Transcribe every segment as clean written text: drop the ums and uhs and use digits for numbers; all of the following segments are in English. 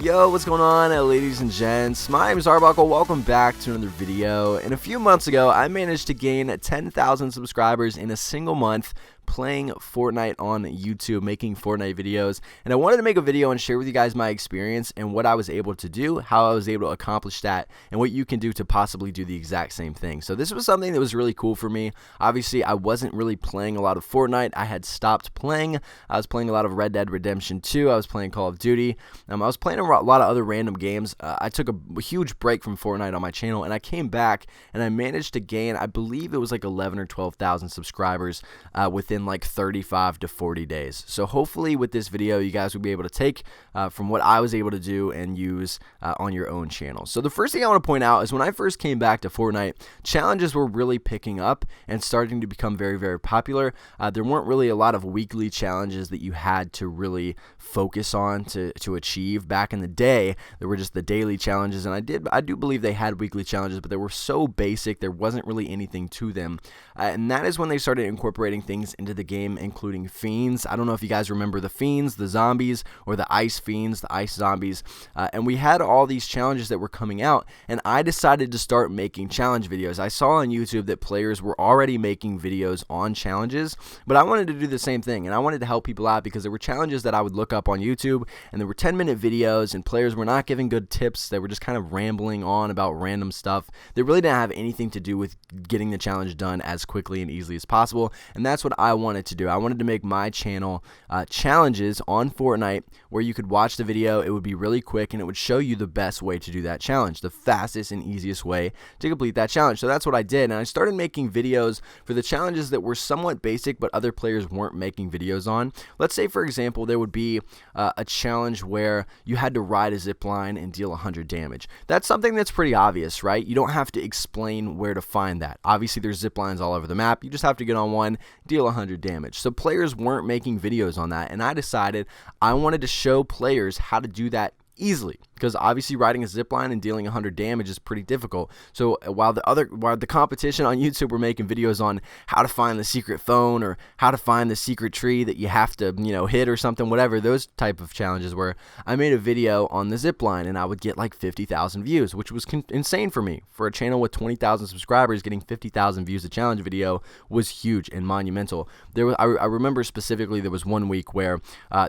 Yo, what's going on, ladies and gents? My name is Arbuckle. Welcome back to another video. And a few months ago, I managed to gain 10,000 subscribers in a single month playing Fortnite on YouTube, making Fortnite videos. And I wanted to make a video and share with you guys my experience and what I was able to do, how I was able to accomplish that, and what you can do to possibly do the exact same thing. So this was something that was really cool for me. Obviously, I wasn't really playing a lot of Fortnite. I had stopped playing. I was playing a lot of Red Dead Redemption 2. I was playing Call of Duty. I was playing a lot of other random games. I took a huge break from Fortnite on my channel, and I came back, and I managed to gain, I believe it was like 11 or 12,000 subscribers within like 35 to 40 days. So hopefully with this video, you guys will be able to take from what I was able to do and use on your own channel. So the first thing I want to point out is when I first came back to Fortnite, challenges were really picking up and starting to become very, very popular. There weren't really a lot of weekly challenges that you had to really focus on to achieve. Back in the day, there were just the daily challenges, and I do believe they had weekly challenges, but they were so basic, there wasn't really anything to them. And that is when they started incorporating things into the game, including fiends. I don't know if you guys remember the fiends, the zombies, or the ice fiends, the ice zombies. And we had all these challenges that were coming out, and I decided to start making challenge videos. I saw on YouTube that players were already making videos on challenges, but I wanted to do the same thing, and I wanted to help people out because there were challenges that I would look up on YouTube, and there were 10-minute videos, and players were not giving good tips. They were just kind of rambling on about random stuff. They really didn't have anything to do with getting the challenge done as quickly and easily as possible, and that's what I wanted to do. I wanted to make my channel challenges on Fortnite where you could watch the video, it would be really quick, and it would show you the best way to do that challenge, the fastest and easiest way to complete that challenge. So that's what I did, and I started making videos for the challenges that were somewhat basic but other players weren't making videos on. Let's say, for example, there would be a challenge where you had to ride a zip line and deal 100 damage. That's something that's pretty obvious, right? You don't have to explain where to find that. Obviously, there's zip lines all over the map. You just have to get on one, deal 100 damage. So players weren't making videos on that, and I decided I wanted to show players how to do that easily, because obviously riding a zip line and dealing 100 damage is pretty difficult. So while the competition on YouTube were making videos on how to find the secret phone or how to find the secret tree that you have to, hit or something, whatever those type of challenges were, I made a video on the zip line, and I would get like 50,000 views, which was insane for me. For a channel with 20,000 subscribers, getting 50,000 views a challenge video was huge and monumental. I remember specifically there was one week where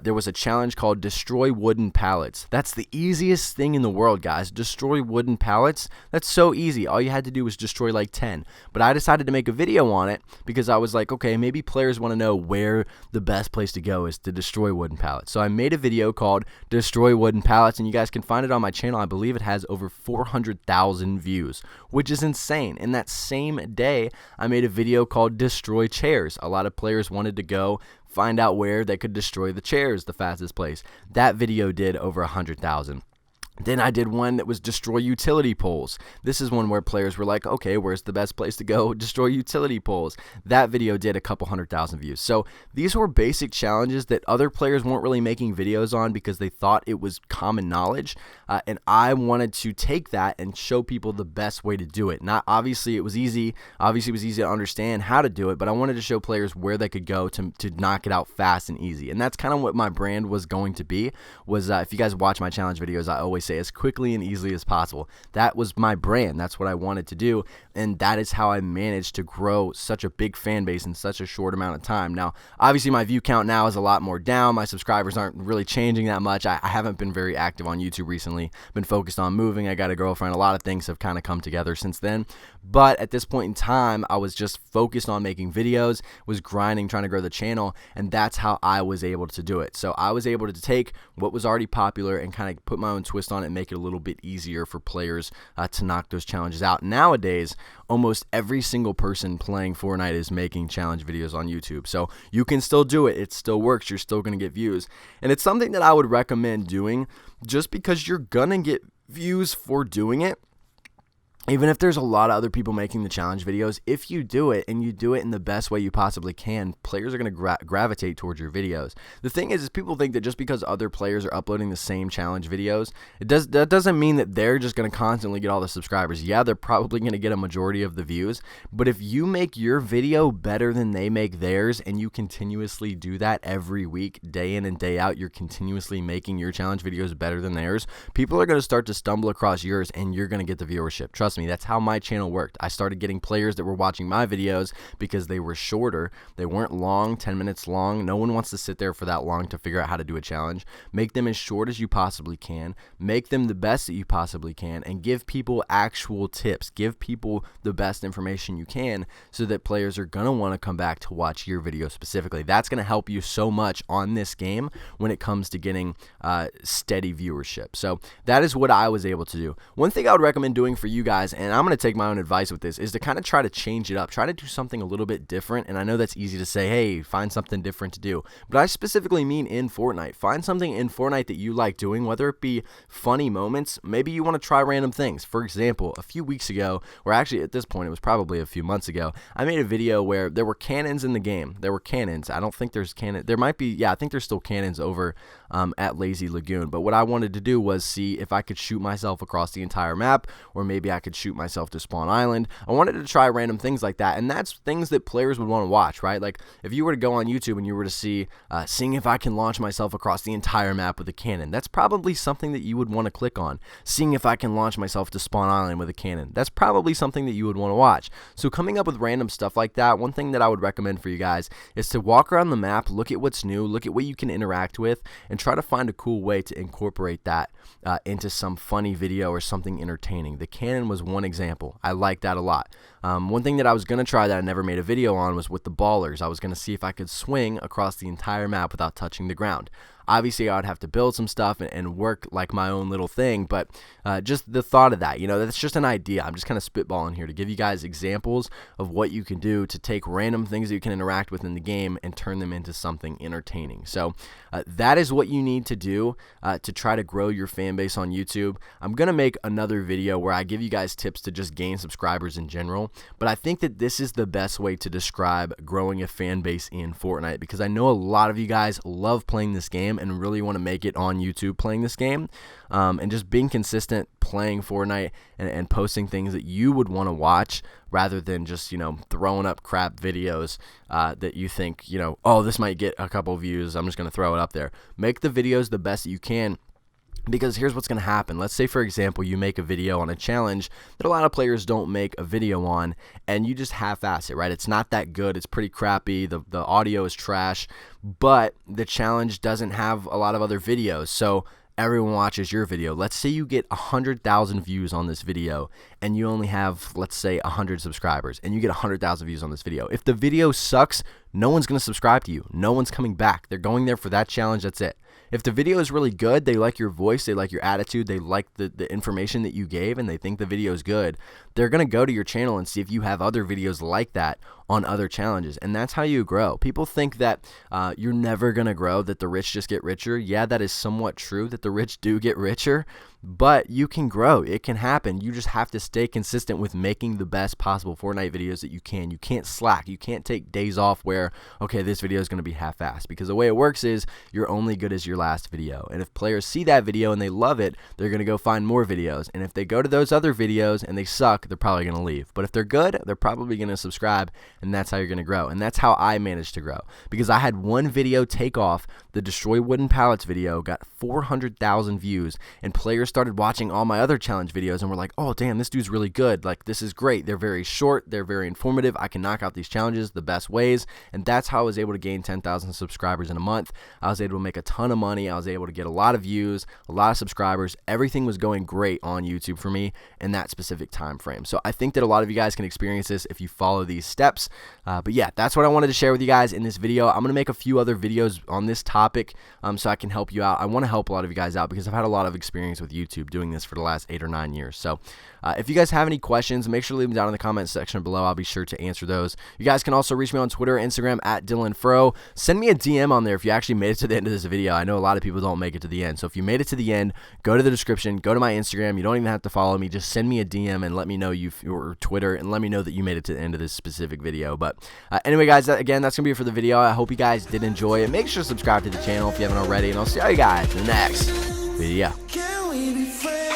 there was a challenge called Destroy Wooden Pallets. That's the easiest thing in the world, guys. Destroy wooden pallets. That's so easy. All you had to do was destroy like 10. But I decided to make a video on it because I was like, okay, maybe players want to know where the best place to go is to destroy wooden pallets. So I made a video called Destroy Wooden Pallets, and you guys can find it on my channel. I believe it has over 400,000 views, which is insane. In that same day, I made a video called Destroy Chairs. A lot of players wanted to go find out where they could destroy the chairs the fastest place. That video did over 100,000. Then I did one that was destroy utility poles. This is one where players were like, okay, where's the best place to go? Destroy utility poles. That video did a couple 100,000 views. So these were basic challenges that other players weren't really making videos on because they thought it was common knowledge. And I wanted to take that and show people the best way to do it. Not obviously it was easy. Obviously it was easy to understand how to do it, but I wanted to show players where they could go to knock it out fast and easy. And that's kind of what my brand was going to be. Was if you guys watch my challenge videos, I always say as quickly and easily as possible. That was my brand. That's what I wanted to do, and that is how I managed to grow such a big fan base in such a short amount of time. Now, obviously my view count now is a lot more down. My subscribers aren't really changing that much. I haven't been very active on YouTube recently. Been focused on moving. I got a girlfriend. A lot of things have kind of come together since then. But at this point in time, I was just focused on making videos, was grinding, trying to grow the channel, and that's how I was able to do it. So I was able to take what was already popular and kind of put my own twist on it and make it a little bit easier for players to knock those challenges out. Nowadays, almost every single person playing Fortnite is making challenge videos on YouTube. So you can still do it. It still works. You're still going to get views. And it's something that I would recommend doing just because you're going to get views for doing it. even if there's a lot of other people making the challenge videos, if you do it and you do it in the best way you possibly can, players are going to gravitate towards your videos. The thing is people think that just because other players are uploading the same challenge videos, that doesn't mean that they're just going to constantly get all the subscribers. Yeah, they're probably going to get a majority of the views, but if you make your video better than they make theirs and you continuously do that every week, day in and day out, you're continuously making your challenge videos better than theirs, people are going to start to stumble across yours and you're going to get the viewership. Trust me, that's how my channel worked. I started getting players that were watching my videos because they were shorter. They weren't long, 10 minutes long. No one wants to sit there for that long to figure out how to do a challenge. Make them as short as you possibly can. Make them the best that you possibly can, and give people actual tips. Give people the best information you can so that players are going to want to come back to watch your video specifically. That's going to help you so much on this game when it comes to getting steady viewership. So that is what I was able to do. One thing I would recommend doing for you guys, and I'm going to take my own advice with this, is to kind of try to change it up. Try to do something a little bit different. And I know that's easy to say, hey, find something different to do. But I specifically mean in Fortnite. Find something in Fortnite that you like doing, whether it be funny moments. Maybe you want to try random things. For example, a few weeks ago, or actually at this point, it was probably a few months ago, I made a video where there were cannons in the game. There were cannons. I don't think there's cannon. There might be, yeah, I think there's still cannons over at Lazy Lagoon. But what I wanted to do was see if I could shoot myself across the entire map, or maybe I could shoot myself to Spawn Island. I wanted to try random things like that, and that's things that players would want to watch, right? Like if you were to go on YouTube and you were to see seeing if I can launch myself across the entire map with a cannon, that's probably something that you would want to click on. Seeing if I can launch myself to Spawn Island with a cannon, that's probably something that you would want to watch. So coming up with random stuff like that, one thing that I would recommend for you guys is to walk around the map, look at what's new, look at what you can interact with, and try to find a cool way to incorporate that into some funny video or something entertaining. The cannon was one example. I like that a lot. One thing that I was going to try that I never made a video on was with the ballers. I was going to see if I could swing across the entire map without touching the ground. Obviously, I would have to build some stuff and work like my own little thing, but just the thought of that, that's just an idea. I'm just kind of spitballing here to give you guys examples of what you can do to take random things that you can interact with in the game and turn them into something entertaining. So that is what you need to do to try to grow your fan base on YouTube. I'm going to make another video where I give you guys tips to just gain subscribers in general, but I think that this is the best way to describe growing a fan base in Fortnite, because I know a lot of you guys love playing this game and really want to make it on YouTube playing this game, and just being consistent playing Fortnite and posting things that you would want to watch rather than just throwing up crap videos that you think oh, this might get a couple views, I'm just going to throw it up there. Make the videos the best that you can, because here's what's going to happen. Let's say, for example, you make a video on a challenge that a lot of players don't make a video on, and you just half-ass it, right? It's not that good. It's pretty crappy. The audio is trash, but the challenge doesn't have a lot of other videos, so everyone watches your video. Let's say you get 100,000 views on this video, and you only have, let's say, 100 subscribers, and you get 100,000 views on this video. If the video sucks, no one's going to subscribe to you. No one's coming back. They're going there for that challenge. That's it. If the video is really good, they like your voice, they like your attitude, they like the information that you gave, and they think the video is good, they're going to go to your channel and see if you have other videos like that on other challenges. And that's how you grow. People think that you're never going to grow, that the rich just get richer. Yeah, that is somewhat true, that the rich do get richer, but you can grow. It can happen. You just have to stay consistent with making the best possible Fortnite videos that you can. You can't slack. You can't take days off where, okay, this video is going to be half-assed, because the way it works is you're only good as your last video. And if players see that video and they love it, they're going to go find more videos. And if they go to those other videos and they suck, they're probably going to leave. But if they're good, they're probably going to subscribe, and that's how you're going to grow. And that's how I managed to grow, because I had one video take off. The Destroy Wooden Pallets video got 400,000 views, and players started watching all my other challenge videos and were like, oh damn, this dude's really good, like this is great, they're very short, they're very informative, I can knock out these challenges the best ways. And that's how I was able to gain 10,000 subscribers in a month. I was able to make a ton of money. I was able to get a lot of views, a lot of subscribers. Everything was going great on YouTube for me in that specific time frame. So I think that a lot of you guys can experience this if you follow these steps. But yeah, that's what I wanted to share with you guys in this video. I'm gonna make a few other videos on this topic topic so I can help you out. I want to help a lot of you guys out because I've had a lot of experience with YouTube doing this for the last 8 or 9 years. So if you guys have any questions, make sure to leave them down in the comment section below. I'll be sure to answer those. You guys can also reach me on Twitter, Instagram at DylanFro. Send me a DM on there if you actually made it to the end of this video. I know a lot of people don't make it to the end. So if you made it to the end, go to the description, go to my Instagram. You don't even have to follow me. Just send me a DM and let me know or Twitter and let me know that you made it to the end of this specific video. But anyway, guys, again, that's going to be it for the video. I hope you guys did enjoy it. Make sure to subscribe to the channel if you haven't already, and I'll see you guys in the next video. Can we be friends?